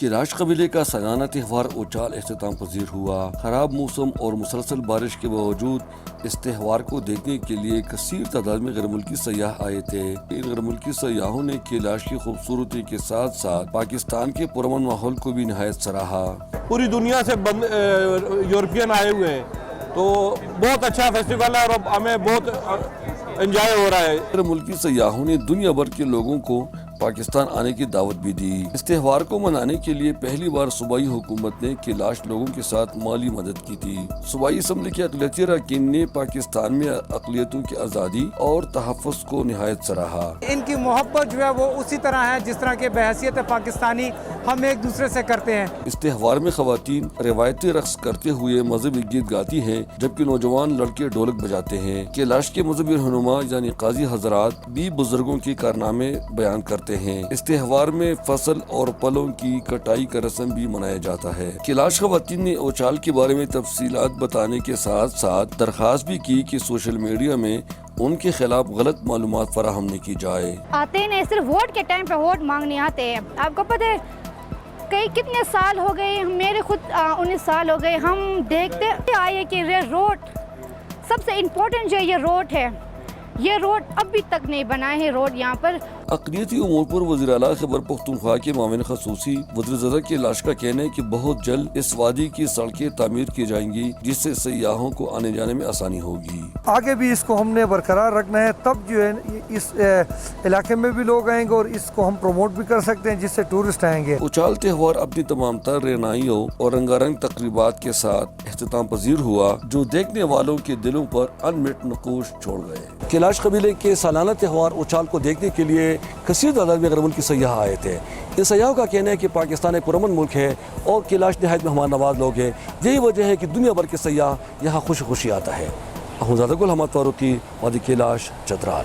कैलाश कबीले का सालाना त्यौहार उचाल अख्ताम पजीर हुआ। खराब मौसम और मुसलसल बारिश के बावजूद इस त्यौहार को देखने के लिए कसीर तादाद में गैर मुल्की सयाह आए थे। इन गैर मुल्की सयाहों ने कैलाश की खूबसूरती के साथ साथ पाकिस्तान के पुरअमन माहौल को भी निहायत सराहा। पूरी दुनिया से यूरोपियन आए हुए हैं, तो बहुत अच्छा फेस्टिवल है और हमें बहुत एंजॉय हो रहा है। गैर मुल्की सयाहों ने दुनिया भर के लोगों को पाकिस्तान आने की दावत भी दी। इस त्यौहार को मनाने के लिए पहली बार सूबाई हुकूमत ने कैलाश लोगों के साथ माली मदद की थी। सूबाई असम्बली के अक़लियती अरकान ने पाकिस्तान में अक़लियतों की आज़ादी और तहफ़्फ़ुज़ को निहायत सराहा। इनकी मोहब्बत जो है वो उसी तरह है जिस तरह के बहैसियत पाकिस्तानी हम एक दूसरे से करते हैं। इस त्यौहार में ख़वातीन रिवायती रक़्स करते हुए मज़हबी गीत गाती हैं, जबकि नौजवान लड़के ढोलक बजाते हैं। कैलाश के मज़हबी रहनुमा यानी काजी हज़रात भी बुजुर्गों के कारनामे बयान करते हैं। इस त्यौहार में फसल और फलों की कटाई का रस्म भी मनाया जाता है। कैलाश ख़वातीन ने उचाल के बारे में तफसीलात बताने के साथ साथ दरख्वास्त भी की कि सोशल मीडिया में उनके खिलाफ गलत मालूमात फराहम नहीं की जाए। आते ही नहीं, सिर्फ वोट के टाइम पे वोट मांगने आते हैं। आपको पता है कई कितने साल हो गए, मेरे खुद 19 साल हो गए, हम देखते आए कि ये रोड सबसे इम्पोर्टेंट जो ये रोड है, ये रोड अभी तक नहीं बना है। रोड यहाँ पर अक़लियती उमूर पर वज़ीर आला खैबर पख्तूनख्वा के मामले ख़ुसूसी वज़ीर कैलाश का कहना है कि बहुत जल्द इस वादी की सड़कें तामीर की जाएंगी, जिससे सयाहों को आने जाने में आसानी होगी। आगे भी इसको हमने बरकरार रखना है, तब जो है इस इलाके में भी लोग आएंगे और इसको हम प्रमोट भी कर सकते हैं, जिससे टूरिस्ट आएंगे। उचाल त्यौहार अपनी तमाम तर रेनाइयों और रंगारंग तकरीबात के साथ अख्ताम पजीर हुआ, जो देखने वालों के दिलों पर अनमिट नक़ूश छोड़ गए। कैलाश कबीले के सालाना त्यौहार उचाल को देखने के लिए कसीर तादाद में गैर मुल्की सयाह आए थे। इन सयाहों का कहना है कि पाकिस्तान एक पुरअमन मुल्क है और कैलाश नहायत मेहमान नवाज लोग हैं। यही वजह है कि दुनिया भर के सयाह यहाँ खुशी खुशी आता है। अहमद गुल, अहमद फारूकी, वादी कैलाश, चतराल।